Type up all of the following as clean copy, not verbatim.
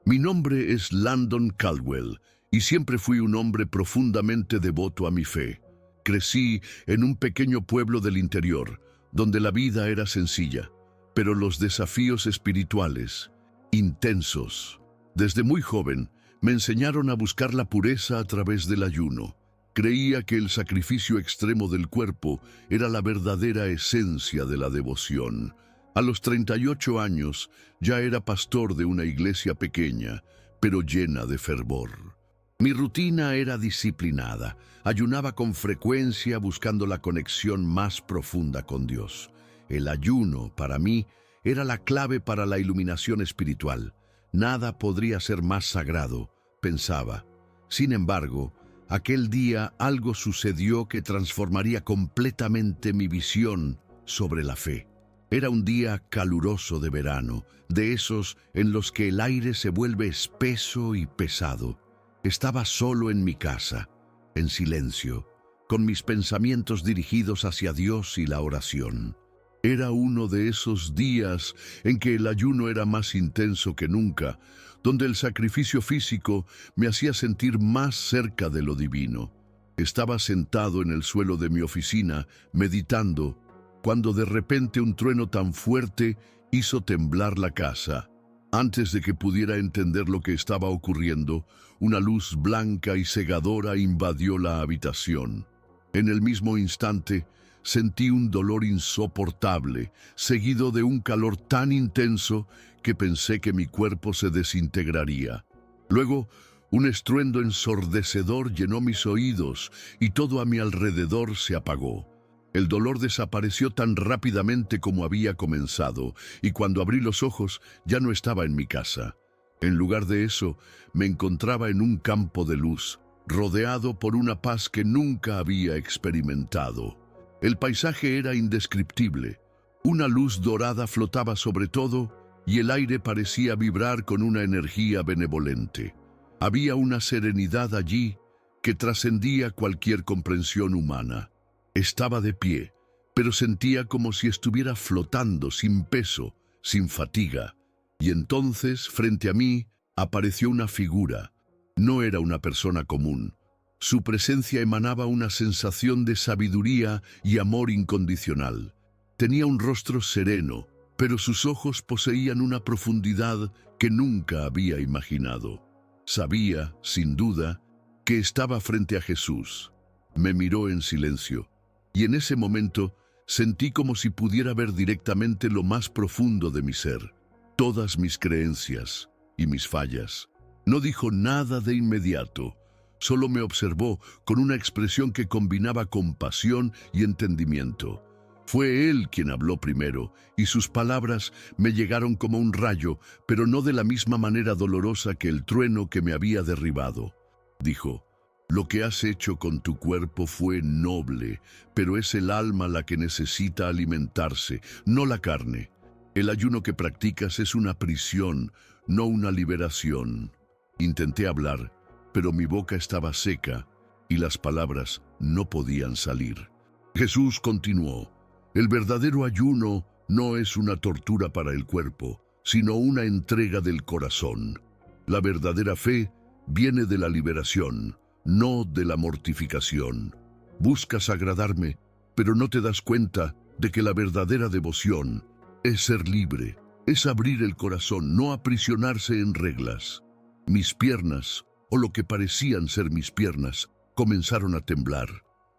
Mi nombre es Landon Caldwell y siempre fui un hombre profundamente devoto a mi fe. Crecí en un pequeño pueblo del interior, donde la vida era sencilla, pero los desafíos espirituales, intensos. Desde muy joven, me enseñaron a buscar la pureza a través del ayuno. Creía que el sacrificio extremo del cuerpo era la verdadera esencia de la devoción. A los 38 años ya era pastor de una iglesia pequeña, pero llena de fervor. Mi rutina era disciplinada. Ayunaba con frecuencia buscando la conexión más profunda con Dios. El ayuno, para mí, era la clave para la iluminación espiritual. Nada podría ser más sagrado, pensaba. Sin embargo, aquel día algo sucedió que transformaría completamente mi visión sobre la fe. Era un día caluroso de verano, de esos en los que el aire se vuelve espeso y pesado. Estaba solo en mi casa, en silencio, con mis pensamientos dirigidos hacia Dios y la oración. Era uno de esos días en que el ayuno era más intenso que nunca, donde el sacrificio físico me hacía sentir más cerca de lo divino. Estaba sentado en el suelo de mi oficina, meditando, cuando de repente un trueno tan fuerte hizo temblar la casa. Antes de que pudiera entender lo que estaba ocurriendo, una luz blanca y cegadora invadió la habitación. En el mismo instante, sentí un dolor insoportable, seguido de un calor tan intenso que pensé que mi cuerpo se desintegraría. Luego, un estruendo ensordecedor llenó mis oídos y todo a mi alrededor se apagó. El dolor desapareció tan rápidamente como había comenzado, y cuando abrí los ojos ya no estaba en mi casa. En lugar de eso, me encontraba en un campo de luz, rodeado por una paz que nunca había experimentado. El paisaje era indescriptible. Una luz dorada flotaba sobre todo, y el aire parecía vibrar con una energía benevolente. Había una serenidad allí que trascendía cualquier comprensión humana. Estaba de pie, pero sentía como si estuviera flotando, sin peso, sin fatiga. Y entonces, frente a mí, apareció una figura. No era una persona común. Su presencia emanaba una sensación de sabiduría y amor incondicional. Tenía un rostro sereno, pero sus ojos poseían una profundidad que nunca había imaginado. Sabía, sin duda, que estaba frente a Jesús. Me miró en silencio. Y en ese momento sentí como si pudiera ver directamente lo más profundo de mi ser, todas mis creencias y mis fallas. No dijo nada de inmediato, solo me observó con una expresión que combinaba compasión y entendimiento. Fue él quien habló primero, y sus palabras me llegaron como un rayo, pero no de la misma manera dolorosa que el trueno que me había derribado. Dijo: «Lo que has hecho con tu cuerpo fue noble, pero es el alma la que necesita alimentarse, no la carne. El ayuno que practicas es una prisión, no una liberación». Intenté hablar, pero mi boca estaba seca y las palabras no podían salir. Jesús continuó: «El verdadero ayuno no es una tortura para el cuerpo, sino una entrega del corazón. La verdadera fe viene de la liberación, no de la mortificación. Buscas agradarme, pero no te das cuenta de que la verdadera devoción es ser libre, es abrir el corazón, no aprisionarse en reglas». Mis piernas, o lo que parecían ser mis piernas, comenzaron a temblar.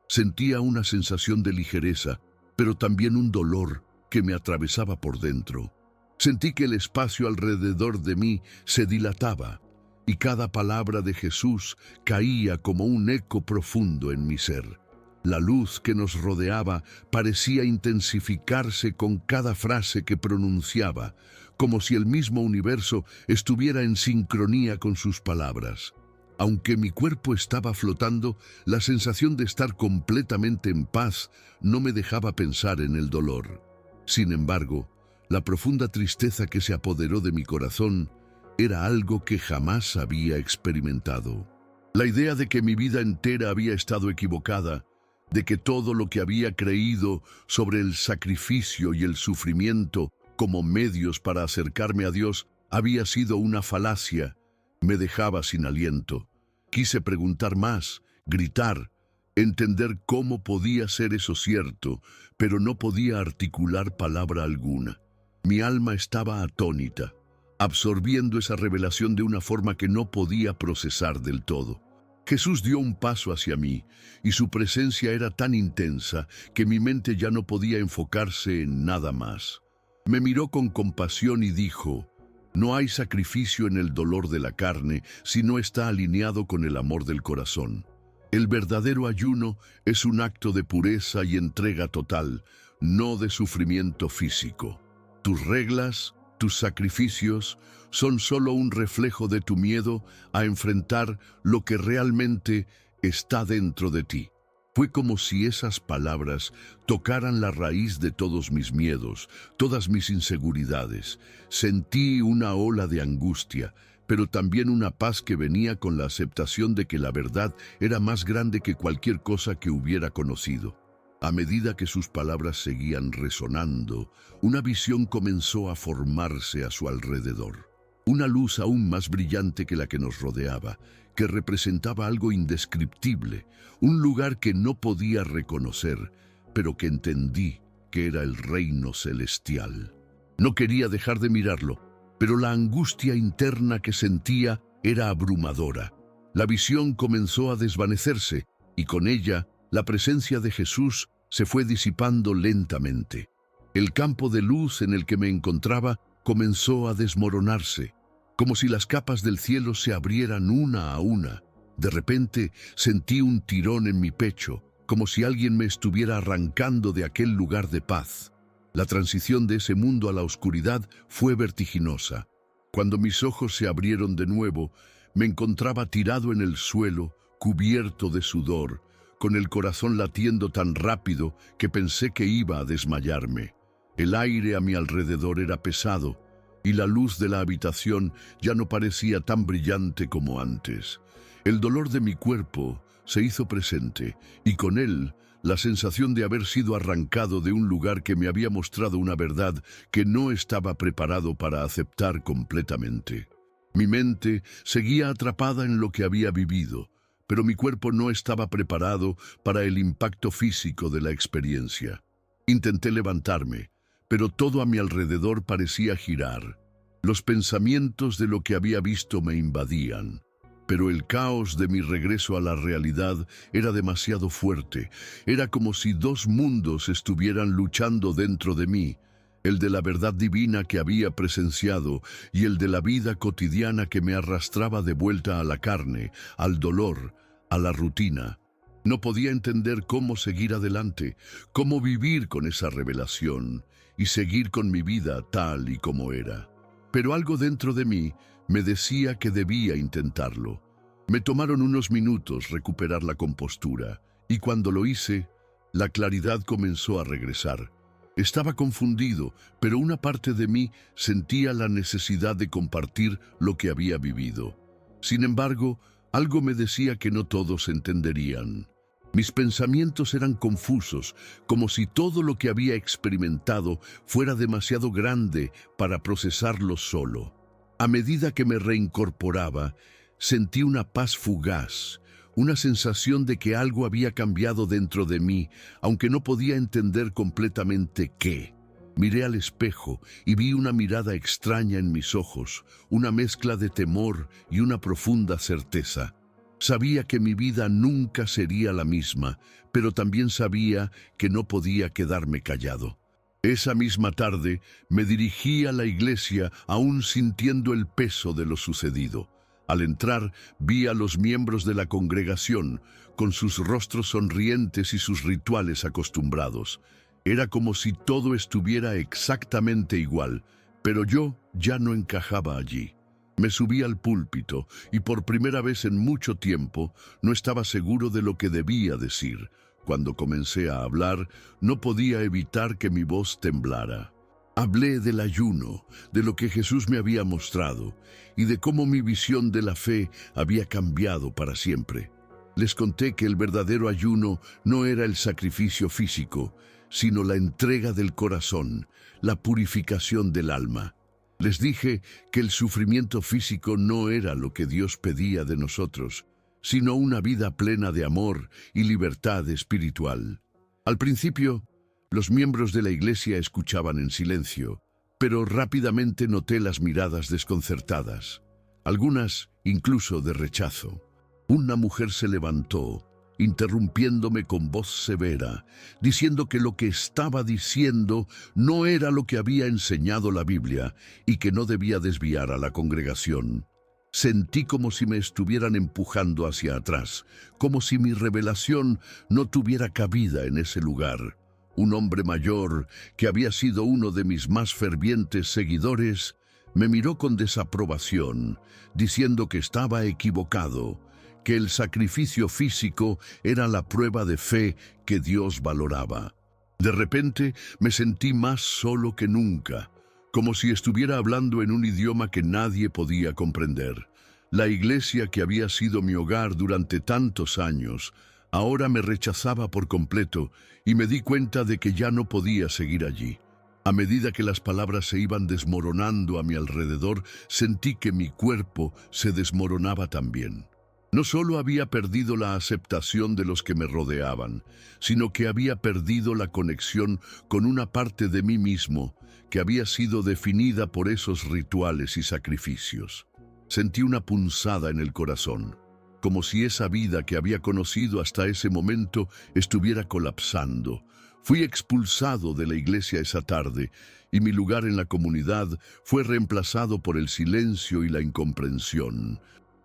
Sentía una sensación de ligereza, pero también un dolor que me atravesaba por dentro. Sentí que el espacio alrededor de mí se dilataba, y cada palabra de Jesús caía como un eco profundo en mi ser. La luz que nos rodeaba parecía intensificarse con cada frase que pronunciaba, como si el mismo universo estuviera en sincronía con sus palabras. Aunque mi cuerpo estaba flotando, la sensación de estar completamente en paz no me dejaba pensar en el dolor. Sin embargo, la profunda tristeza que se apoderó de mi corazón era algo que jamás había experimentado. La idea de que mi vida entera había estado equivocada, de que todo lo que había creído sobre el sacrificio y el sufrimiento como medios para acercarme a Dios había sido una falacia, Me dejaba sin aliento. Quise preguntar más, gritar, entender cómo podía ser eso cierto, pero no podía articular palabra alguna. Mi alma estaba atónita, absorbiendo esa revelación de una forma que no podía procesar del todo. Jesús dio un paso hacia mí, y su presencia era tan intensa que mi mente ya no podía enfocarse en nada más. Me miró con compasión y dijo: no hay sacrificio en el dolor de la carne si no está alineado con el amor del corazón. El verdadero ayuno es un acto de pureza y entrega total, no de sufrimiento físico. Tus reglas, tus sacrificios, son solo un reflejo de tu miedo a enfrentar lo que realmente está dentro de ti. Fue como si esas palabras tocaran la raíz de todos mis miedos, todas mis inseguridades. Sentí una ola de angustia, pero también una paz que venía con la aceptación de que la verdad era más grande que cualquier cosa que hubiera conocido. A medida que sus palabras seguían resonando, una visión comenzó a formarse a su alrededor. Una luz aún más brillante que la que nos rodeaba, que representaba algo indescriptible, un lugar que no podía reconocer, pero que entendí que era el reino celestial. No quería dejar de mirarlo, pero la angustia interna que sentía era abrumadora. La visión comenzó a desvanecerse, y con ella la presencia de Jesús se fue disipando lentamente. El campo de luz en el que me encontraba comenzó a desmoronarse, como si las capas del cielo se abrieran una a una. De repente sentí un tirón en mi pecho, como si alguien me estuviera arrancando de aquel lugar de paz. La transición de ese mundo a la oscuridad fue vertiginosa. Cuando mis ojos se abrieron de nuevo, me encontraba tirado en el suelo, cubierto de sudor, con el corazón latiendo tan rápido que pensé que iba a desmayarme. El aire a mi alrededor era pesado, y la luz de la habitación ya no parecía tan brillante como antes. El dolor de mi cuerpo se hizo presente, y con él la sensación de haber sido arrancado de un lugar que me había mostrado una verdad que no estaba preparado para aceptar completamente. Mi mente seguía atrapada en lo que había vivido, pero mi cuerpo no estaba preparado para el impacto físico de la experiencia. Intenté levantarme, pero todo a mi alrededor parecía girar. Los pensamientos de lo que había visto me invadían, pero el caos de mi regreso a la realidad era demasiado fuerte. Era como si dos mundos estuvieran luchando dentro de mí, el de la verdad divina que había presenciado y el de la vida cotidiana que me arrastraba de vuelta a la carne, al dolor, a la rutina. No podía entender cómo seguir adelante, cómo vivir con esa revelación y seguir con mi vida tal y como era. Pero algo dentro de mí me decía que debía intentarlo. Me tomaron unos minutos recuperar la compostura, y cuando lo hice, la claridad comenzó a regresar. Estaba confundido, pero una parte de mí sentía la necesidad de compartir lo que había vivido. Sin embargo, algo me decía que no todos entenderían. Mis pensamientos eran confusos, como si todo lo que había experimentado fuera demasiado grande para procesarlo solo. A medida que me reincorporaba, sentí una paz fugaz, una sensación de que algo había cambiado dentro de mí, aunque no podía entender completamente qué. Miré al espejo y vi una mirada extraña en mis ojos, una mezcla de temor y una profunda certeza. Sabía que mi vida nunca sería la misma, pero también sabía que no podía quedarme callado. Esa misma tarde me dirigí a la iglesia aún sintiendo el peso de lo sucedido. Al entrar, vi a los miembros de la congregación, con sus rostros sonrientes y sus rituales acostumbrados. Era como si todo estuviera exactamente igual, pero yo ya no encajaba allí. Me subí al púlpito y por primera vez en mucho tiempo no estaba seguro de lo que debía decir. Cuando comencé a hablar, no podía evitar que mi voz temblara. Hablé del ayuno, de lo que Jesús me había mostrado y de cómo mi visión de la fe había cambiado para siempre. Les conté que el verdadero ayuno no era el sacrificio físico, sino la entrega del corazón, la purificación del alma. Les dije que el sufrimiento físico no era lo que Dios pedía de nosotros, sino una vida plena de amor y libertad espiritual. Al principio, los miembros de la iglesia escuchaban en silencio, pero rápidamente noté las miradas desconcertadas, algunas incluso de rechazo. Una mujer se levantó, interrumpiéndome con voz severa, diciendo que lo que estaba diciendo no era lo que había enseñado la Biblia y que no debía desviar a la congregación. Sentí como si me estuvieran empujando hacia atrás, como si mi revelación no tuviera cabida en ese lugar. Un hombre mayor, que había sido uno de mis más fervientes seguidores, me miró con desaprobación, diciendo que estaba equivocado, que el sacrificio físico era la prueba de fe que Dios valoraba. De repente me sentí más solo que nunca, como si estuviera hablando en un idioma que nadie podía comprender. La iglesia que había sido mi hogar durante tantos años, ahora me rechazaba por completo y me di cuenta de que ya no podía seguir allí. A medida que las palabras se iban desmoronando a mi alrededor, sentí que mi cuerpo se desmoronaba también. No solo había perdido la aceptación de los que me rodeaban, sino que había perdido la conexión con una parte de mí mismo que había sido definida por esos rituales y sacrificios. Sentí una punzada en el corazón, como si esa vida que había conocido hasta ese momento estuviera colapsando. Fui expulsado de la iglesia esa tarde y mi lugar en la comunidad fue reemplazado por el silencio y la incomprensión.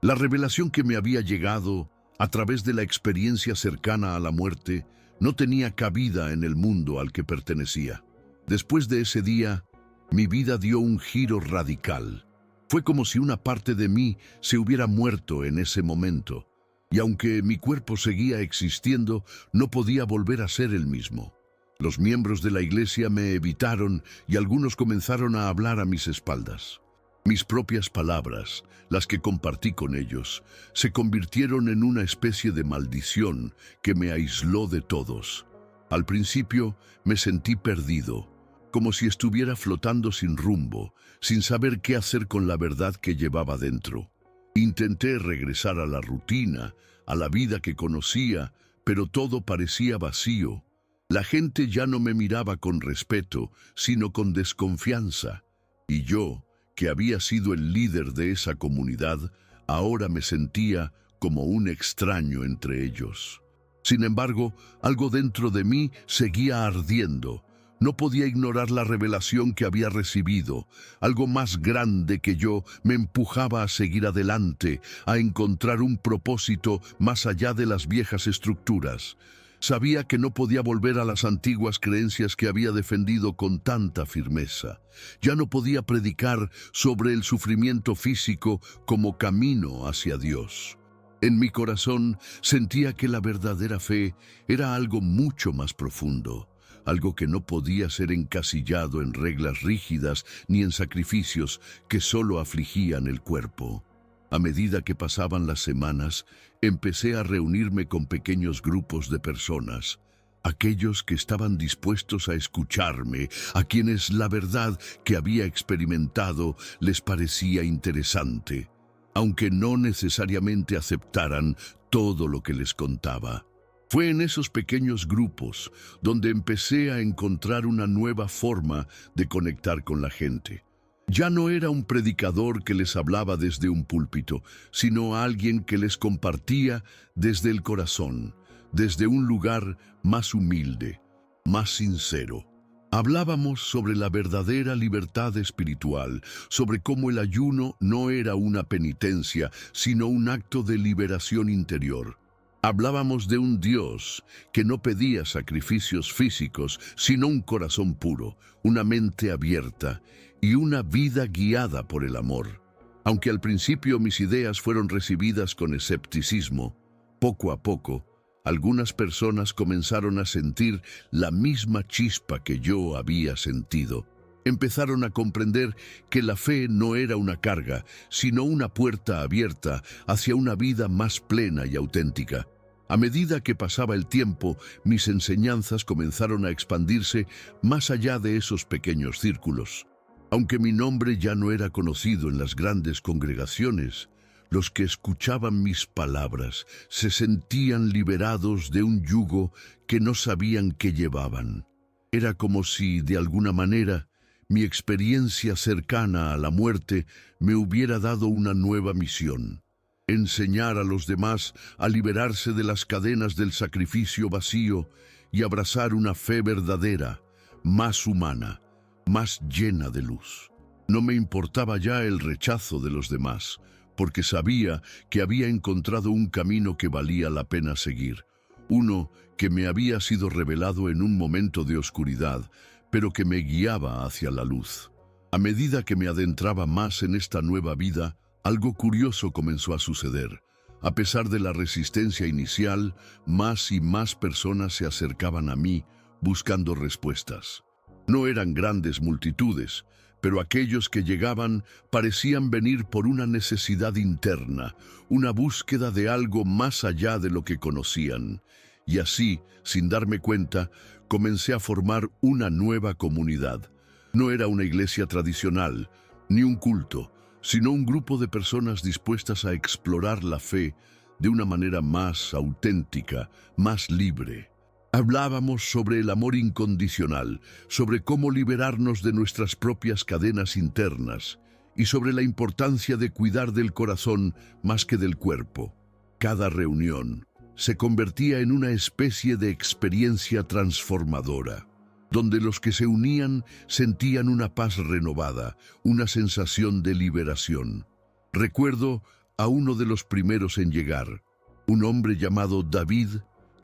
La revelación que me había llegado a través de la experiencia cercana a la muerte no tenía cabida en el mundo al que pertenecía. Después de ese día, mi vida dio un giro radical. Fue como si una parte de mí se hubiera muerto en ese momento, y aunque mi cuerpo seguía existiendo, no podía volver a ser el mismo. Los miembros de la iglesia me evitaron y algunos comenzaron a hablar a mis espaldas. Mis propias palabras, las que compartí con ellos, se convirtieron en una especie de maldición que me aisló de todos. Al principio me sentí perdido, como si estuviera flotando sin rumbo, sin saber qué hacer con la verdad que llevaba dentro. Intenté regresar a la rutina, a la vida que conocía, pero todo parecía vacío. La gente ya no me miraba con respeto, sino con desconfianza, y yo, que había sido el líder de esa comunidad, ahora me sentía como un extraño entre ellos. Sin embargo, algo dentro de mí seguía ardiendo. No podía ignorar la revelación que había recibido. Algo más grande que yo me empujaba a seguir adelante, a encontrar un propósito más allá de las viejas estructuras. Sabía que no podía volver a las antiguas creencias que había defendido con tanta firmeza. Ya no podía predicar sobre el sufrimiento físico como camino hacia Dios. En mi corazón sentía que la verdadera fe era algo mucho más profundo, algo que no podía ser encasillado en reglas rígidas ni en sacrificios que solo afligían el cuerpo. A medida que pasaban las semanas, empecé a reunirme con pequeños grupos de personas, aquellos que estaban dispuestos a escucharme, a quienes la verdad que había experimentado les parecía interesante, aunque no necesariamente aceptaran todo lo que les contaba. Fue en esos pequeños grupos donde empecé a encontrar una nueva forma de conectar con la gente. Ya no era un predicador que les hablaba desde un púlpito, sino alguien que les compartía desde el corazón, desde un lugar más humilde, más sincero. Hablábamos sobre la verdadera libertad espiritual, sobre cómo el ayuno no era una penitencia, sino un acto de liberación interior. Hablábamos de un Dios que no pedía sacrificios físicos, sino un corazón puro, una mente abierta y una vida guiada por el amor. Aunque al principio mis ideas fueron recibidas con escepticismo, poco a poco, algunas personas comenzaron a sentir la misma chispa que yo había sentido. Empezaron a comprender que la fe no era una carga, sino una puerta abierta hacia una vida más plena y auténtica. A medida que pasaba el tiempo, mis enseñanzas comenzaron a expandirse más allá de esos pequeños círculos. Aunque mi nombre ya no era conocido en las grandes congregaciones, los que escuchaban mis palabras se sentían liberados de un yugo que no sabían que llevaban. Era como si, de alguna manera, mi experiencia cercana a la muerte me hubiera dado una nueva misión: enseñar a los demás a liberarse de las cadenas del sacrificio vacío y abrazar una fe verdadera, más humana, más llena de luz. No me importaba ya el rechazo de los demás, porque sabía que había encontrado un camino que valía la pena seguir, uno que me había sido revelado en un momento de oscuridad, pero que me guiaba hacia la luz. A medida que me adentraba más en esta nueva vida, algo curioso comenzó a suceder. A pesar de la resistencia inicial, más y más personas se acercaban a mí buscando respuestas. No eran grandes multitudes, pero aquellos que llegaban parecían venir por una necesidad interna, una búsqueda de algo más allá de lo que conocían. Y así, sin darme cuenta, comencé a formar una nueva comunidad. No era una iglesia tradicional, ni un culto, sino un grupo de personas dispuestas a explorar la fe de una manera más auténtica, más libre. Hablábamos sobre el amor incondicional, sobre cómo liberarnos de nuestras propias cadenas internas y sobre la importancia de cuidar del corazón más que del cuerpo. Cada reunión se convertía en una especie de experiencia transformadora, donde los que se unían sentían una paz renovada, una sensación de liberación. Recuerdo a uno de los primeros en llegar, un hombre llamado David,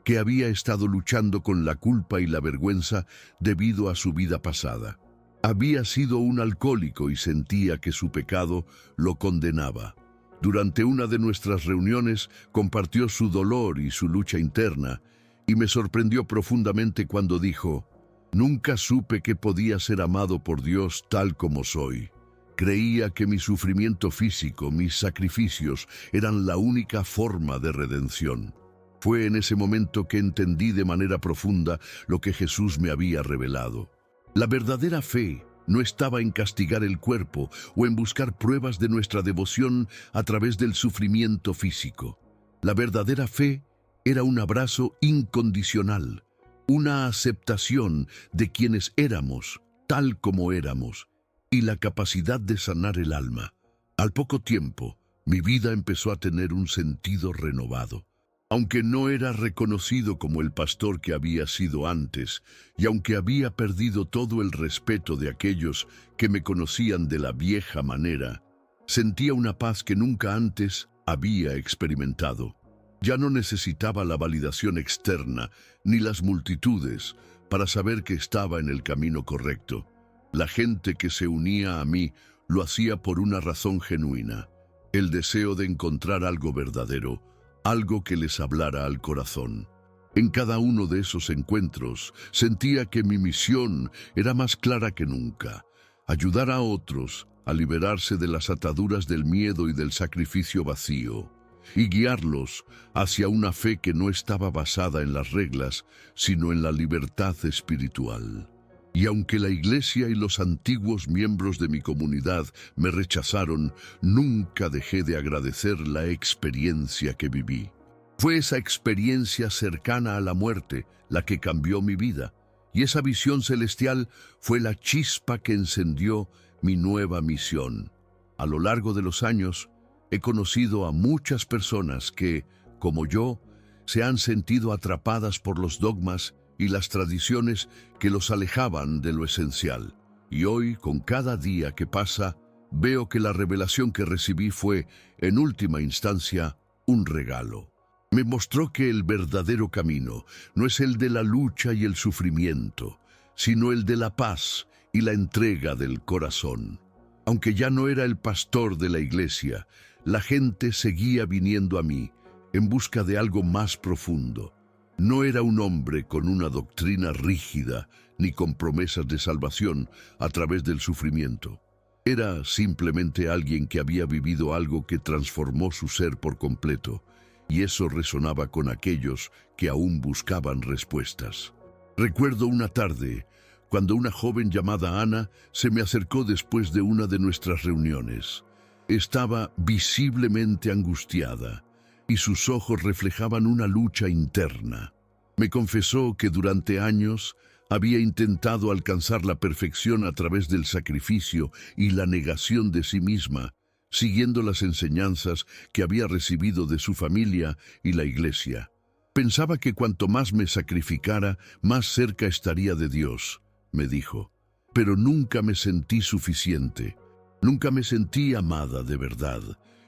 que había estado luchando con la culpa y la vergüenza debido a su vida pasada. Había sido un alcohólico y sentía que su pecado lo condenaba. Durante una de nuestras reuniones compartió su dolor y su lucha interna, y me sorprendió profundamente cuando dijo: «Nunca supe que podía ser amado por Dios tal como soy. Creía que mi sufrimiento físico, mis sacrificios, eran la única forma de redención». Fue en ese momento que entendí de manera profunda lo que Jesús me había revelado. La verdadera fe no estaba en castigar el cuerpo o en buscar pruebas de nuestra devoción a través del sufrimiento físico. La verdadera fe era un abrazo incondicional, una aceptación de quienes éramos, tal como éramos, y la capacidad de sanar el alma. Al poco tiempo, mi vida empezó a tener un sentido renovado. Aunque no era reconocido como el pastor que había sido antes, y aunque había perdido todo el respeto de aquellos que me conocían de la vieja manera, sentía una paz que nunca antes había experimentado. Ya no necesitaba la validación externa ni las multitudes para saber que estaba en el camino correcto. La gente que se unía a mí lo hacía por una razón genuina: el deseo de encontrar algo verdadero, algo que les hablara al corazón. En cada uno de esos encuentros sentía que mi misión era más clara que nunca: ayudar a otros a liberarse de las ataduras del miedo y del sacrificio vacío, y guiarlos hacia una fe que no estaba basada en las reglas, sino en la libertad espiritual. Y aunque la iglesia y los antiguos miembros de mi comunidad me rechazaron, nunca dejé de agradecer la experiencia que viví. Fue esa experiencia cercana a la muerte la que cambió mi vida, y esa visión celestial fue la chispa que encendió mi nueva misión. A lo largo de los años, he conocido a muchas personas que, como yo, se han sentido atrapadas por los dogmas y las tradiciones que los alejaban de lo esencial. Y hoy, con cada día que pasa, veo que la revelación que recibí fue, en última instancia, un regalo. Me mostró que el verdadero camino no es el de la lucha y el sufrimiento, sino el de la paz y la entrega del corazón. Aunque ya no era el pastor de la iglesia, la gente seguía viniendo a mí en busca de algo más profundo. No era un hombre con una doctrina rígida ni con promesas de salvación a través del sufrimiento. Era simplemente alguien que había vivido algo que transformó su ser por completo, y eso resonaba con aquellos que aún buscaban respuestas. Recuerdo una tarde, cuando una joven llamada Ana se me acercó después de una de nuestras reuniones. Estaba visiblemente angustiada y sus ojos reflejaban una lucha interna. Me confesó que durante años había intentado alcanzar la perfección a través del sacrificio y la negación de sí misma, siguiendo las enseñanzas que había recibido de su familia y la iglesia. Pensaba que cuanto más me sacrificara, más cerca estaría de Dios, me dijo. Pero nunca me sentí suficiente. Nunca me sentí amada de verdad.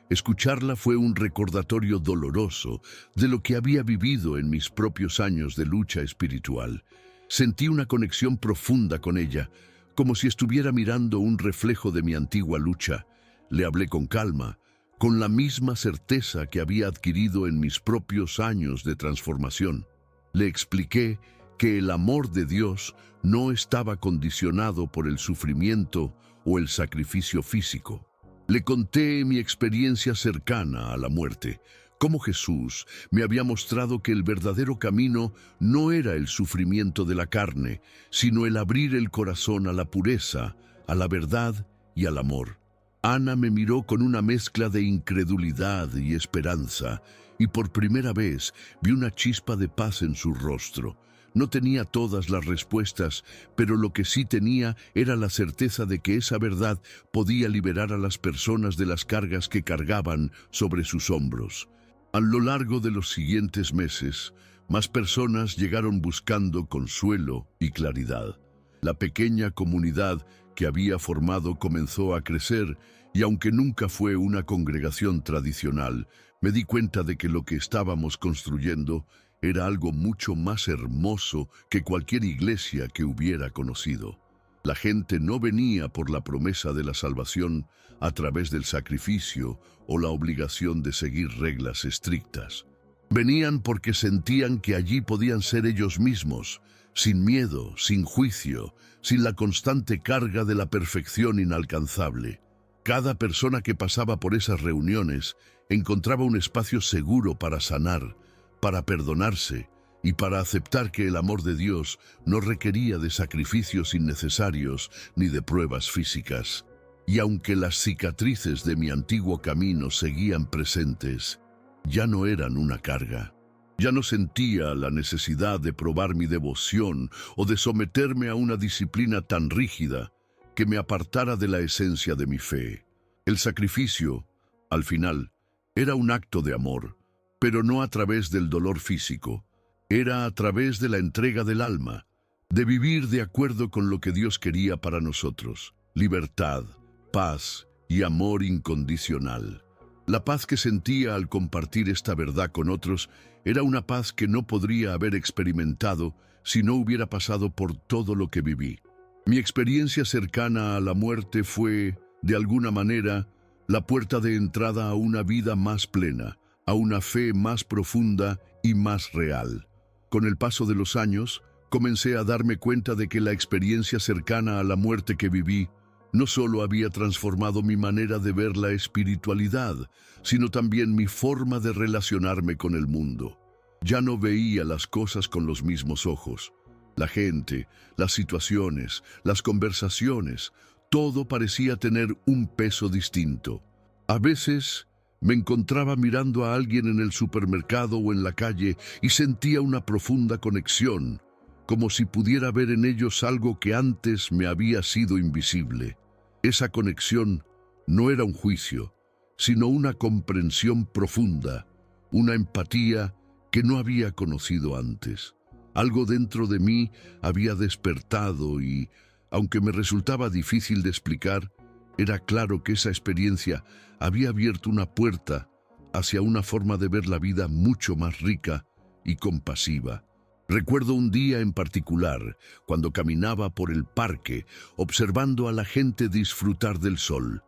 Escucharla fue un recordatorio doloroso de lo que había vivido en mis propios años de lucha espiritual. Sentí una conexión profunda con ella, como si estuviera mirando un reflejo de mi antigua lucha. Le hablé con calma, con la misma certeza que había adquirido en mis propios años de transformación. Le expliqué que el amor de Dios no estaba condicionado por el sufrimiento o el sacrificio físico. Le conté mi experiencia cercana a la muerte, cómo Jesús me había mostrado que el verdadero camino no era el sufrimiento de la carne, sino el abrir el corazón a la pureza, a la verdad y al amor. Ana me miró con una mezcla de incredulidad y esperanza, y por primera vez vi una chispa de paz en su rostro. No tenía todas las respuestas, pero lo que sí tenía era la certeza de que esa verdad podía liberar a las personas de las cargas que cargaban sobre sus hombros. A lo largo de los siguientes meses, más personas llegaron buscando consuelo y claridad. La pequeña comunidad que había formado comenzó a crecer, y aunque nunca fue una congregación tradicional, me di cuenta de que lo que estábamos construyendo era algo mucho más hermoso que cualquier iglesia que hubiera conocido. La gente no venía por la promesa de la salvación a través del sacrificio o la obligación de seguir reglas estrictas. Venían porque sentían que allí podían ser ellos mismos, sin miedo, sin juicio, sin la constante carga de la perfección inalcanzable. Cada persona que pasaba por esas reuniones encontraba un espacio seguro para sanar, para perdonarse y para aceptar que el amor de Dios no requería de sacrificios innecesarios ni de pruebas físicas. Y aunque las cicatrices de mi antiguo camino seguían presentes, ya no eran una carga. Ya no sentía la necesidad de probar mi devoción o de someterme a una disciplina tan rígida que me apartara de la esencia de mi fe. El sacrificio, al final, era un acto de amor, pero no a través del dolor físico. Era a través de la entrega del alma, de vivir de acuerdo con lo que Dios quería para nosotros: libertad, paz y amor incondicional. La paz que sentía al compartir esta verdad con otros era una paz que no podría haber experimentado si no hubiera pasado por todo lo que viví. Mi experiencia cercana a la muerte fue, de alguna manera, la puerta de entrada a una vida más plena, a una fe más profunda y más real. Con el paso de los años, comencé a darme cuenta de que la experiencia cercana a la muerte que viví no solo había transformado mi manera de ver la espiritualidad, sino también mi forma de relacionarme con el mundo. Ya no veía las cosas con los mismos ojos. La gente, las situaciones, las conversaciones, todo parecía tener un peso distinto. A veces me encontraba mirando a alguien en el supermercado o en la calle y sentía una profunda conexión, como si pudiera ver en ellos algo que antes me había sido invisible. Esa conexión no era un juicio, sino una comprensión profunda, una empatía que no había conocido antes. Algo dentro de mí había despertado y, aunque me resultaba difícil de explicar, era claro que esa experiencia había abierto una puerta hacia una forma de ver la vida mucho más rica y compasiva. Recuerdo un día en particular, cuando caminaba por el parque, observando a la gente disfrutar del sol.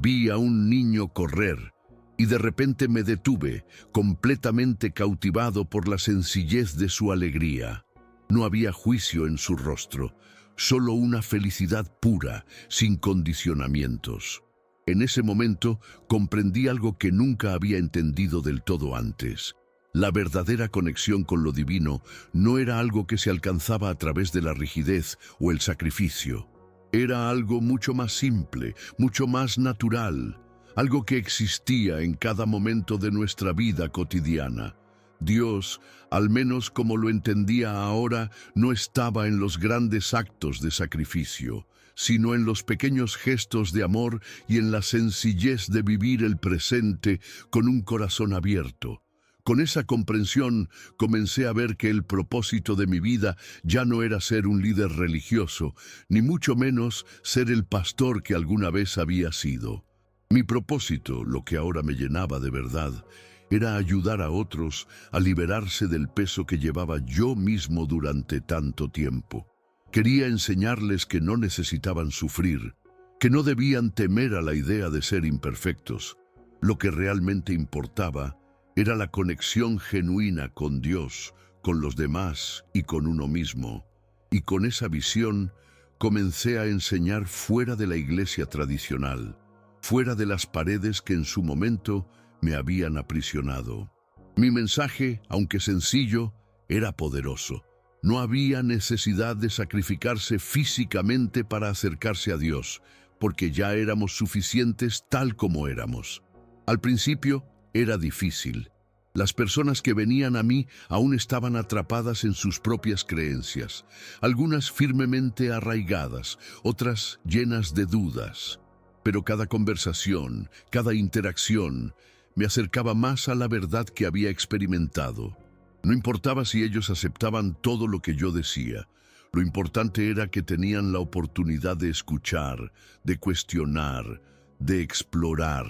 Vi a un niño correr y de repente me detuve, completamente cautivado por la sencillez de su alegría. No había juicio en su rostro, solo una felicidad pura, sin condicionamientos. En ese momento comprendí algo que nunca había entendido del todo antes. La verdadera conexión con lo divino no era algo que se alcanzaba a través de la rigidez o el sacrificio. Era algo mucho más simple, mucho más natural, algo que existía en cada momento de nuestra vida cotidiana. Dios, al menos como lo entendía ahora, no estaba en los grandes actos de sacrificio, sino en los pequeños gestos de amor y en la sencillez de vivir el presente con un corazón abierto. Con esa comprensión comencé a ver que el propósito de mi vida ya no era ser un líder religioso, ni mucho menos ser el pastor que alguna vez había sido. Mi propósito, lo que ahora me llenaba de verdad, era ayudar a otros a liberarse del peso que llevaba yo mismo durante tanto tiempo. Quería enseñarles que no necesitaban sufrir, que no debían temer a la idea de ser imperfectos. Lo que realmente importaba era la conexión genuina con Dios, con los demás y con uno mismo. Y con esa visión comencé a enseñar fuera de la iglesia tradicional, fuera de las paredes que en su momento me habían aprisionado. Mi mensaje, aunque sencillo, era poderoso. No había necesidad de sacrificarse físicamente para acercarse a Dios, porque ya éramos suficientes tal como éramos. Al principio era difícil. Las personas que venían a mí aún estaban atrapadas en sus propias creencias, algunas firmemente arraigadas, otras llenas de dudas. Pero cada conversación, cada interacción, me acercaba más a la verdad que había experimentado. No importaba si ellos aceptaban todo lo que yo decía. Lo importante era que tenían la oportunidad de escuchar, de cuestionar, de explorar.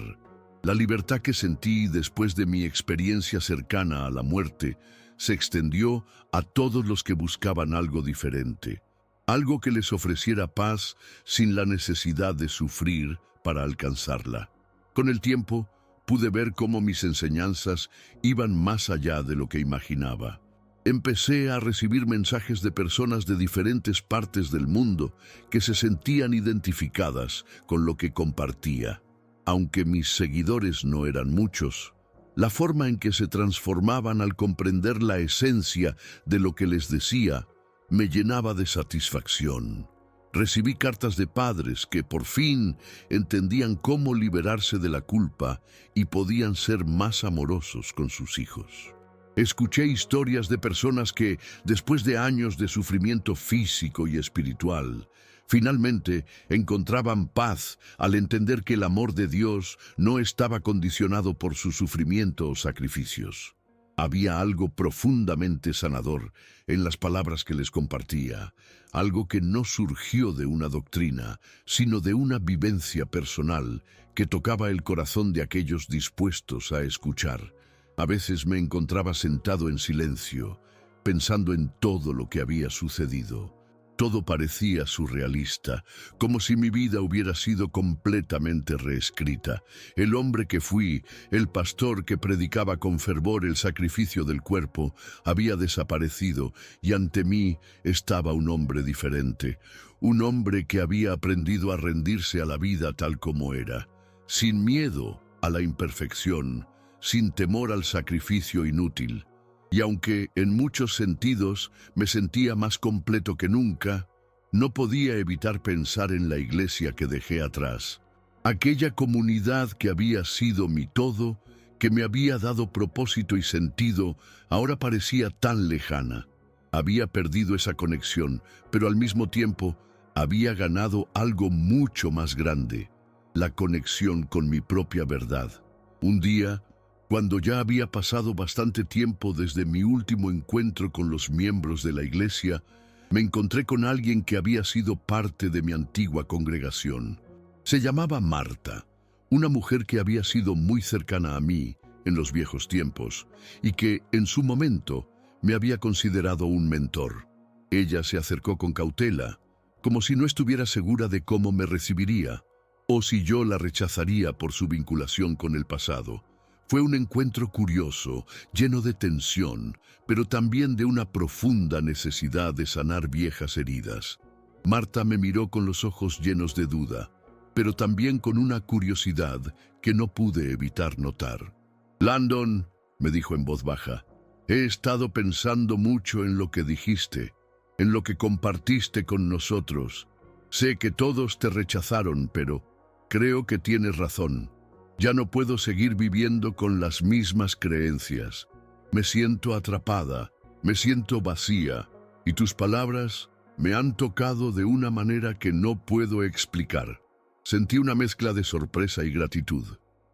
La libertad que sentí después de mi experiencia cercana a la muerte se extendió a todos los que buscaban algo diferente, algo que les ofreciera paz sin la necesidad de sufrir para alcanzarla. Con el tiempo, pude ver cómo mis enseñanzas iban más allá de lo que imaginaba. Empecé a recibir mensajes de personas de diferentes partes del mundo que se sentían identificadas con lo que compartía. Aunque mis seguidores no eran muchos, la forma en que se transformaban al comprender la esencia de lo que les decía me llenaba de satisfacción. Recibí cartas de padres que por fin entendían cómo liberarse de la culpa y podían ser más amorosos con sus hijos. Escuché historias de personas que, después de años de sufrimiento físico y espiritual, finalmente encontraban paz al entender que el amor de Dios no estaba condicionado por su sufrimiento o sacrificios. Había algo profundamente sanador en las palabras que les compartía, algo que no surgió de una doctrina, sino de una vivencia personal que tocaba el corazón de aquellos dispuestos a escuchar. A veces me encontraba sentado en silencio, pensando en todo lo que había sucedido. Todo parecía surrealista, como si mi vida hubiera sido completamente reescrita. El hombre que fui, el pastor que predicaba con fervor el sacrificio del cuerpo, había desaparecido y ante mí estaba un hombre diferente, un hombre que había aprendido a rendirse a la vida tal como era, sin miedo a la imperfección, sin temor al sacrificio inútil. Y aunque en muchos sentidos me sentía más completo que nunca, no podía evitar pensar en la iglesia que dejé atrás. Aquella comunidad que había sido mi todo, que me había dado propósito y sentido, ahora parecía tan lejana. Había perdido esa conexión, pero al mismo tiempo había ganado algo mucho más grande, la conexión con mi propia verdad. Un día, cuando ya había pasado bastante tiempo desde mi último encuentro con los miembros de la iglesia, me encontré con alguien que había sido parte de mi antigua congregación. Se llamaba Marta, una mujer que había sido muy cercana a mí en los viejos tiempos y que, en su momento, me había considerado un mentor. Ella se acercó con cautela, como si no estuviera segura de cómo me recibiría o si yo la rechazaría por su vinculación con el pasado. Fue un encuentro curioso, lleno de tensión, pero también de una profunda necesidad de sanar viejas heridas. Marta me miró con los ojos llenos de duda, pero también con una curiosidad que no pude evitar notar. «Landon», me dijo en voz baja, He estado pensando mucho en lo que dijiste, en lo que compartiste con nosotros. Sé que todos te rechazaron, pero creo que tienes razón. Ya no puedo seguir viviendo con las mismas creencias. Me siento atrapada, me siento vacía, y tus palabras me han tocado de una manera que no puedo explicar. Sentí una mezcla de sorpresa y gratitud.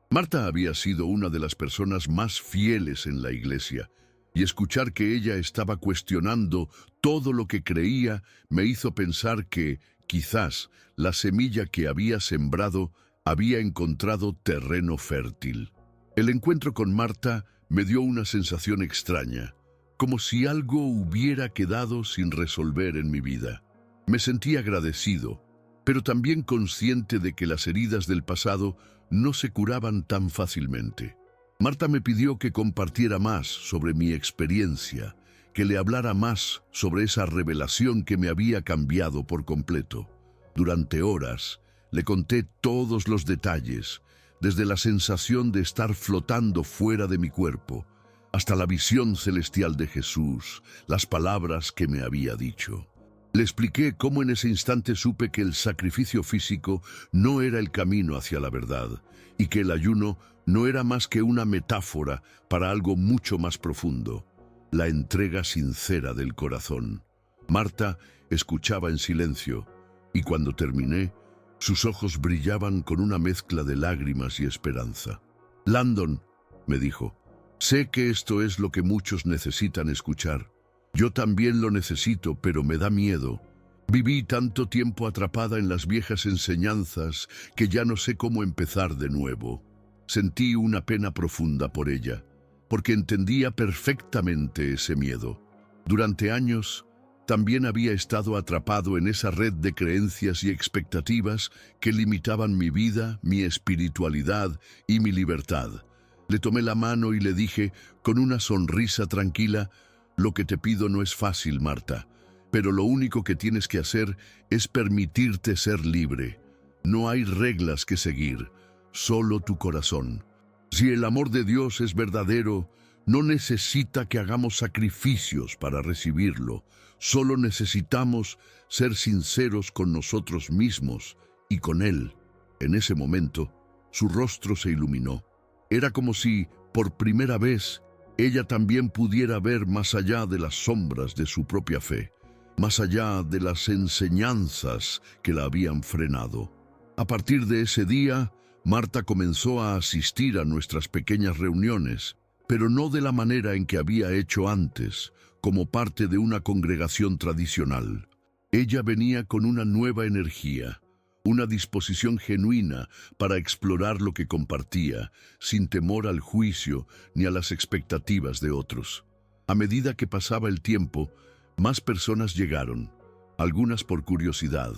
Marta había sido una de las personas más fieles en la iglesia, y escuchar que ella estaba cuestionando todo lo que creía me hizo pensar que, quizás, la semilla que había sembrado había encontrado terreno fértil. El encuentro con Marta me dio una sensación extraña, como si algo hubiera quedado sin resolver en mi vida. Me sentí agradecido, pero también consciente de que las heridas del pasado no se curaban tan fácilmente. Marta me pidió que compartiera más sobre mi experiencia, que le hablara más sobre esa revelación que me había cambiado por completo. Durante horas le conté todos los detalles, desde la sensación de estar flotando fuera de mi cuerpo, hasta la visión celestial de Jesús, las palabras que me había dicho. Le expliqué cómo en ese instante supe que el sacrificio físico no era el camino hacia la verdad, y que el ayuno no era más que una metáfora para algo mucho más profundo, la entrega sincera del corazón. Marta escuchaba en silencio, y cuando terminé, sus ojos brillaban con una mezcla de lágrimas y esperanza. «Landon», me dijo, «sé que esto es lo que muchos necesitan escuchar. Yo también lo necesito, pero me da miedo. Viví tanto tiempo atrapada en las viejas enseñanzas que ya no sé cómo empezar de nuevo». Sentí una pena profunda por ella, porque entendía perfectamente ese miedo. Durante años, también había estado atrapado en esa red de creencias y expectativas que limitaban mi vida, mi espiritualidad y mi libertad. Le tomé la mano y le dije, con una sonrisa tranquila, «Lo que te pido no es fácil, Marta, pero lo único que tienes que hacer es permitirte ser libre. No hay reglas que seguir, solo tu corazón. Si el amor de Dios es verdadero, no necesita que hagamos sacrificios para recibirlo. Solo necesitamos ser sinceros con nosotros mismos y con Él». En ese momento, su rostro se iluminó. Era como si, por primera vez, ella también pudiera ver más allá de las sombras de su propia fe, más allá de las enseñanzas que la habían frenado. A partir de ese día, Marta comenzó a asistir a nuestras pequeñas reuniones, pero no de la manera en que había hecho antes, como parte de una congregación tradicional. Ella venía con una nueva energía, una disposición genuina para explorar lo que compartía, sin temor al juicio ni a las expectativas de otros. A medida que pasaba el tiempo, más personas llegaron, algunas por curiosidad,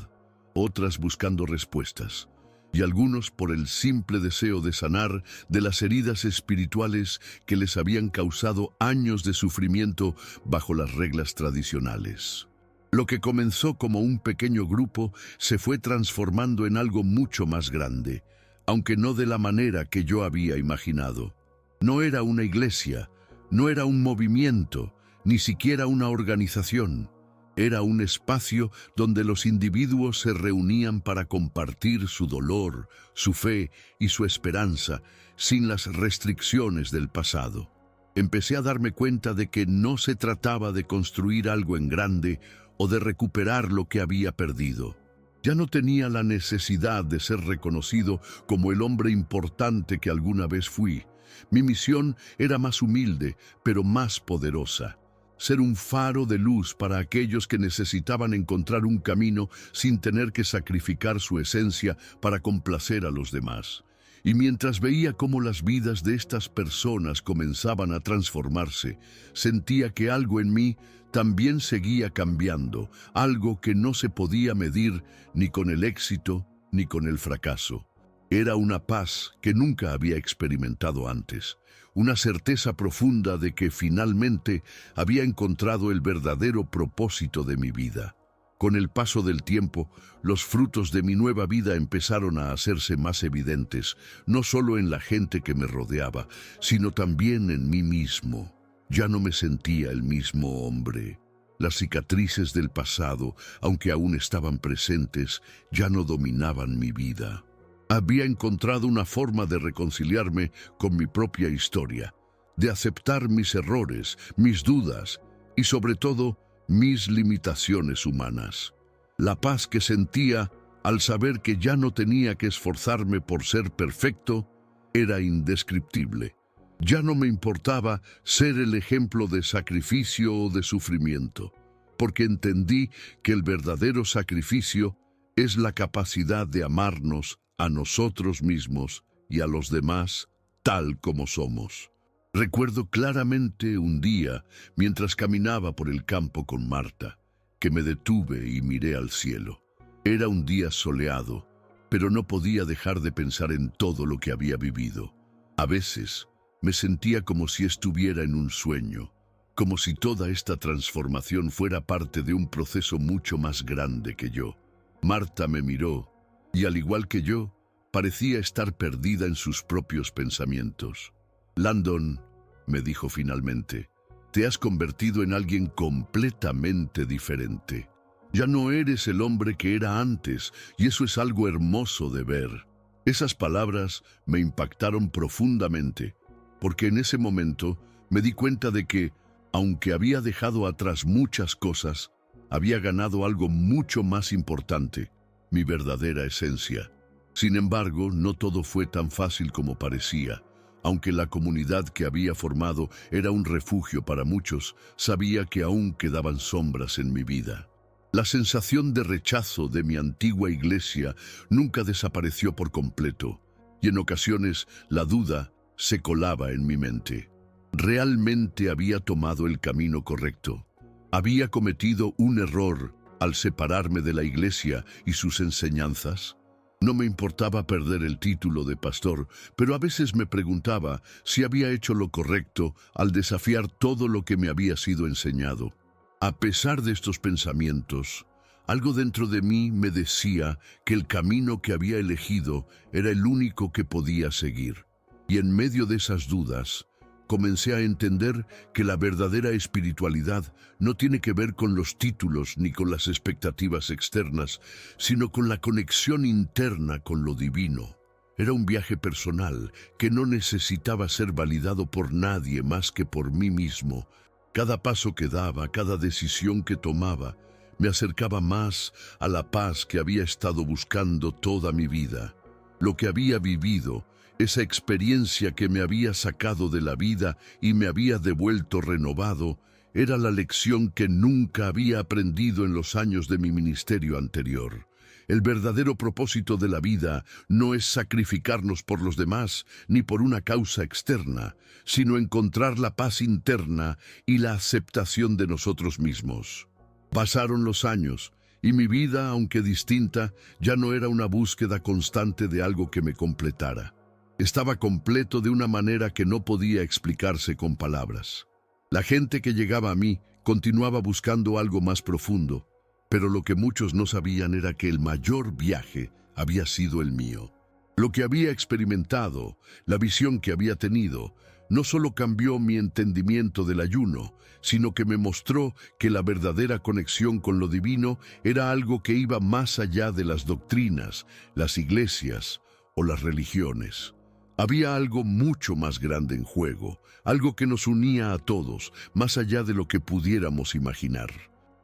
otras buscando respuestas, y algunos por el simple deseo de sanar de las heridas espirituales que les habían causado años de sufrimiento bajo las reglas tradicionales. Lo que comenzó como un pequeño grupo se fue transformando en algo mucho más grande, aunque no de la manera que yo había imaginado. No era una iglesia, no era un movimiento, ni siquiera una organización. Era un espacio donde los individuos se reunían para compartir su dolor, su fe y su esperanza, sin las restricciones del pasado. Empecé a darme cuenta de que no se trataba de construir algo en grande o de recuperar lo que había perdido. Ya no tenía la necesidad de ser reconocido como el hombre importante que alguna vez fui. Mi misión era más humilde, pero más poderosa. Ser un faro de luz para aquellos que necesitaban encontrar un camino sin tener que sacrificar su esencia para complacer a los demás. Y mientras veía cómo las vidas de estas personas comenzaban a transformarse, sentía que algo en mí también seguía cambiando, algo que no se podía medir ni con el éxito ni con el fracaso. Era una paz que nunca había experimentado antes, una certeza profunda de que finalmente había encontrado el verdadero propósito de mi vida. Con el paso del tiempo, los frutos de mi nueva vida empezaron a hacerse más evidentes, no solo en la gente que me rodeaba, sino también en mí mismo. Ya no me sentía el mismo hombre. Las cicatrices del pasado, aunque aún estaban presentes, ya no dominaban mi vida. Había encontrado una forma de reconciliarme con mi propia historia, de aceptar mis errores, mis dudas y, sobre todo, mis limitaciones humanas. La paz que sentía al saber que ya no tenía que esforzarme por ser perfecto era indescriptible. Ya no me importaba ser el ejemplo de sacrificio o de sufrimiento, porque entendí que el verdadero sacrificio es la capacidad de amarnos a nosotros mismos y a los demás tal como somos. Recuerdo claramente un día, mientras caminaba por el campo con Marta, que me detuve y miré al cielo. Era un día soleado, pero no podía dejar de pensar en todo lo que había vivido. A veces me sentía como si estuviera en un sueño, como si toda esta transformación fuera parte de un proceso mucho más grande que yo. Marta me miró y, al igual que yo, parecía estar perdida en sus propios pensamientos. «Landon», me dijo finalmente, «te has convertido en alguien completamente diferente. Ya no eres el hombre que era antes, y eso es algo hermoso de ver». Esas palabras me impactaron profundamente, porque en ese momento me di cuenta de que, aunque había dejado atrás muchas cosas, había ganado algo mucho más importante, mi verdadera esencia. Sin embargo, no todo fue tan fácil como parecía. Aunque la comunidad que había formado era un refugio para muchos, sabía que aún quedaban sombras en mi vida. La sensación de rechazo de mi antigua iglesia nunca desapareció por completo, y en ocasiones la duda se colaba en mi mente. ¿Realmente había tomado el camino correcto? ¿Había cometido un error al separarme de la iglesia y sus enseñanzas? No me importaba perder el título de pastor, pero a veces me preguntaba si había hecho lo correcto al desafiar todo lo que me había sido enseñado. A pesar de estos pensamientos, algo dentro de mí me decía que el camino que había elegido era el único que podía seguir. Y en medio de esas dudas, comencé a entender que la verdadera espiritualidad no tiene que ver con los títulos ni con las expectativas externas, sino con la conexión interna con lo divino. Era un viaje personal que no necesitaba ser validado por nadie más que por mí mismo. Cada paso que daba, cada decisión que tomaba, me acercaba más a la paz que había estado buscando toda mi vida. Lo que había vivido, esa experiencia que me había sacado de la vida y me había devuelto renovado, era la lección que nunca había aprendido en los años de mi ministerio anterior. El verdadero propósito de la vida no es sacrificarnos por los demás ni por una causa externa, sino encontrar la paz interna y la aceptación de nosotros mismos. Pasaron los años y mi vida, aunque distinta, ya no era una búsqueda constante de algo que me completara. Estaba completo de una manera que no podía explicarse con palabras. La gente que llegaba a mí continuaba buscando algo más profundo, pero lo que muchos no sabían era que el mayor viaje había sido el mío. Lo que había experimentado, la visión que había tenido, no solo cambió mi entendimiento del ayuno, sino que me mostró que la verdadera conexión con lo divino era algo que iba más allá de las doctrinas, las iglesias o las religiones. Había algo mucho más grande en juego, algo que nos unía a todos, más allá de lo que pudiéramos imaginar.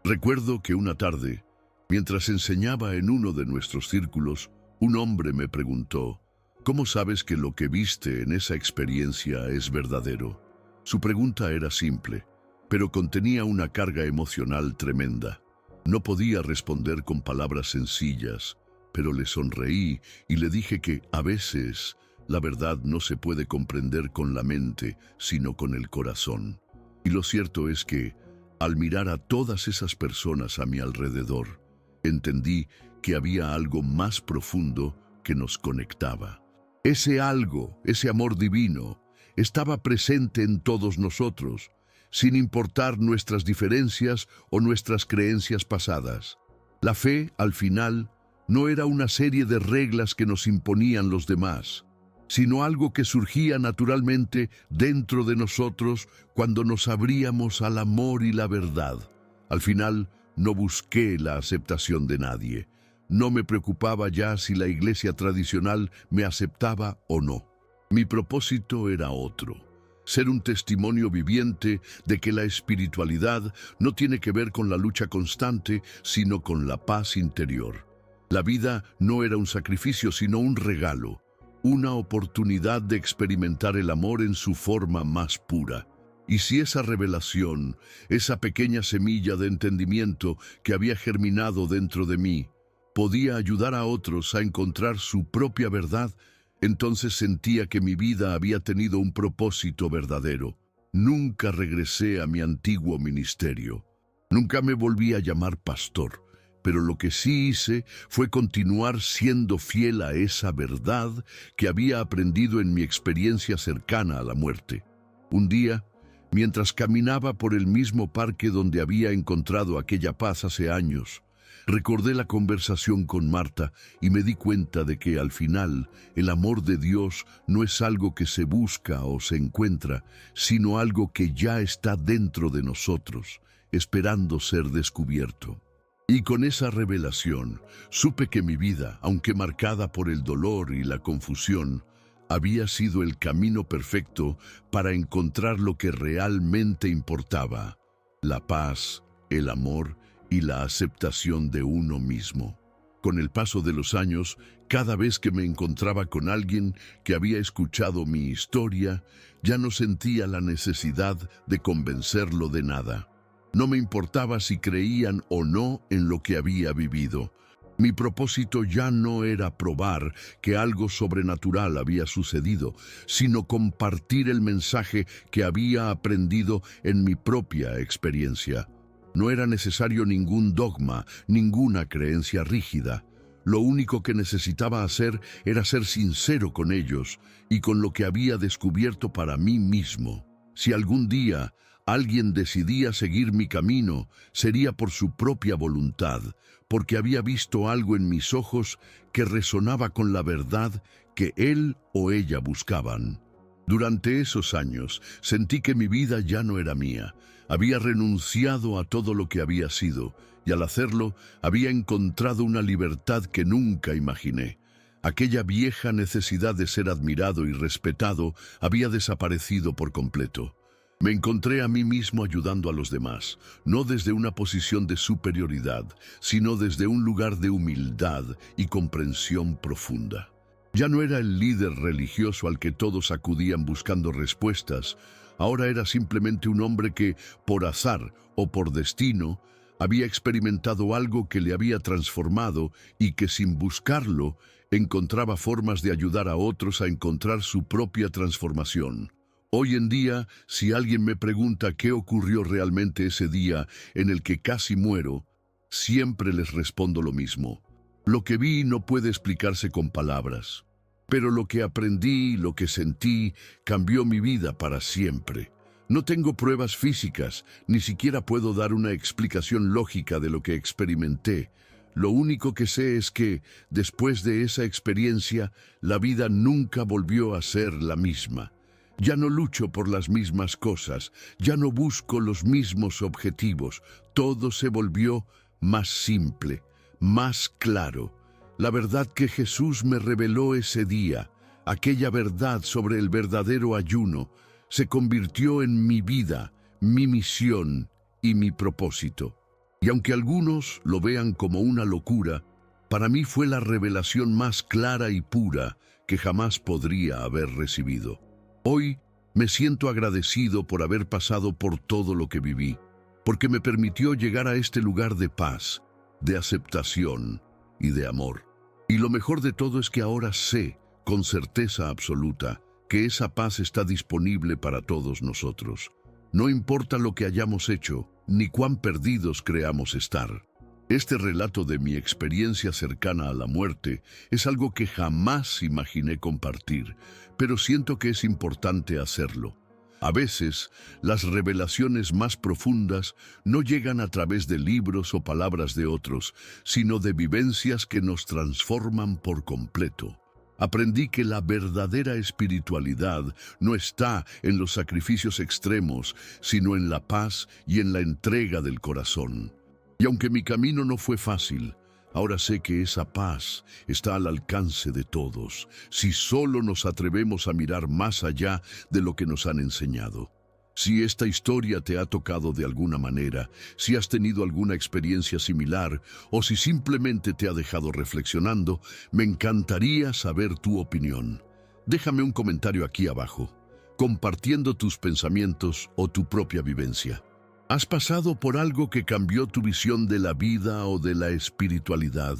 Recuerdo que una tarde, mientras enseñaba en uno de nuestros círculos, un hombre me preguntó, ¿cómo sabes que lo que viste en esa experiencia es verdadero? Su pregunta era simple, pero contenía una carga emocional tremenda. No podía responder con palabras sencillas, pero le sonreí y le dije que, a veces, la verdad no se puede comprender con la mente, sino con el corazón. Y lo cierto es que, al mirar a todas esas personas a mi alrededor, entendí que había algo más profundo que nos conectaba. Ese algo, ese amor divino, estaba presente en todos nosotros, sin importar nuestras diferencias o nuestras creencias pasadas. La fe, al final, no era una serie de reglas que nos imponían los demás. sino algo que surgía naturalmente dentro de nosotros cuando nos abríamos al amor y la verdad. Al final, no busqué la aceptación de nadie. No me preocupaba ya si la iglesia tradicional me aceptaba o no. Mi propósito era otro: ser un testimonio viviente de que la espiritualidad no tiene que ver con la lucha constante, sino con la paz interior. La vida no era un sacrificio, sino un regalo, una oportunidad de experimentar el amor en su forma más pura. Y si esa revelación, esa pequeña semilla de entendimiento que había germinado dentro de mí, podía ayudar a otros a encontrar su propia verdad, entonces sentía que mi vida había tenido un propósito verdadero. Nunca regresé a mi antiguo ministerio. Nunca me volví a llamar pastor, pero lo que sí hice fue continuar siendo fiel a esa verdad que había aprendido en mi experiencia cercana a la muerte. Un día, mientras caminaba por el mismo parque donde había encontrado aquella paz hace años, recordé la conversación con Marta y me di cuenta de que al final el amor de Dios no es algo que se busca o se encuentra, sino algo que ya está dentro de nosotros, esperando ser descubierto. Y con esa revelación supe que mi vida, aunque marcada por el dolor y la confusión, había sido el camino perfecto para encontrar lo que realmente importaba: la paz, el amor y la aceptación de uno mismo. Con el paso de los años, cada vez que me encontraba con alguien que había escuchado mi historia, ya no sentía la necesidad de convencerlo de nada. No me importaba si creían o no en lo que había vivido. Mi propósito ya no era probar que algo sobrenatural había sucedido, sino compartir el mensaje que había aprendido en mi propia experiencia. No era necesario ningún dogma, ninguna creencia rígida. Lo único que necesitaba hacer era ser sincero con ellos y con lo que había descubierto para mí mismo. Si algún día alguien decidía seguir mi camino, sería por su propia voluntad, porque había visto algo en mis ojos que resonaba con la verdad que él o ella buscaban. Durante esos años sentí que mi vida ya no era mía. Había renunciado a todo lo que había sido, y al hacerlo había encontrado una libertad que nunca imaginé. Aquella vieja necesidad de ser admirado y respetado había desaparecido por completo. Me encontré a mí mismo ayudando a los demás, no desde una posición de superioridad, sino desde un lugar de humildad y comprensión profunda. Ya no era el líder religioso al que todos acudían buscando respuestas. Ahora era simplemente un hombre que, por azar o por destino, había experimentado algo que le había transformado y que, sin buscarlo, encontraba formas de ayudar a otros a encontrar su propia transformación. Hoy en día, si alguien me pregunta qué ocurrió realmente ese día en el que casi muero, siempre les respondo lo mismo: lo que vi no puede explicarse con palabras, pero lo que aprendí, lo que sentí, cambió mi vida para siempre. No tengo pruebas físicas, ni siquiera puedo dar una explicación lógica de lo que experimenté. Lo único que sé es que, después de esa experiencia, la vida nunca volvió a ser la misma. Ya no lucho por las mismas cosas, ya no busco los mismos objetivos. Todo se volvió más simple, más claro. La verdad que Jesús me reveló ese día, aquella verdad sobre el verdadero ayuno, se convirtió en mi vida, mi misión y mi propósito. Y aunque algunos lo vean como una locura, para mí fue la revelación más clara y pura que jamás podría haber recibido. Hoy me siento agradecido por haber pasado por todo lo que viví, porque me permitió llegar a este lugar de paz, de aceptación y de amor. Y lo mejor de todo es que ahora sé, con certeza absoluta, que esa paz está disponible para todos nosotros. No importa lo que hayamos hecho, ni cuán perdidos creamos estar. Este relato de mi experiencia cercana a la muerte es algo que jamás imaginé compartir, pero siento que es importante hacerlo. A veces, las revelaciones más profundas no llegan a través de libros o palabras de otros, sino de vivencias que nos transforman por completo. Aprendí que la verdadera espiritualidad no está en los sacrificios extremos, sino en la paz y en la entrega del corazón. Y aunque mi camino no fue fácil, ahora sé que esa paz está al alcance de todos, si solo nos atrevemos a mirar más allá de lo que nos han enseñado. Si esta historia te ha tocado de alguna manera, si has tenido alguna experiencia similar o si simplemente te ha dejado reflexionando, me encantaría saber tu opinión. Déjame un comentario aquí abajo, compartiendo tus pensamientos o tu propia vivencia. ¿Has pasado por algo que cambió tu visión de la vida o de la espiritualidad?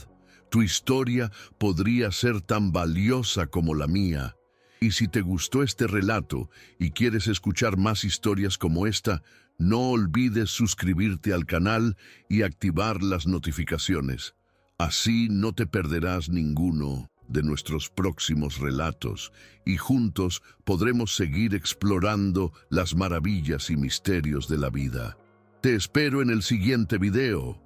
Tu historia podría ser tan valiosa como la mía. Y si te gustó este relato y quieres escuchar más historias como esta, no olvides suscribirte al canal y activar las notificaciones. Así no te perderás ninguno de nuestros próximos relatos y juntos podremos seguir explorando las maravillas y misterios de la vida. Te espero en el siguiente video.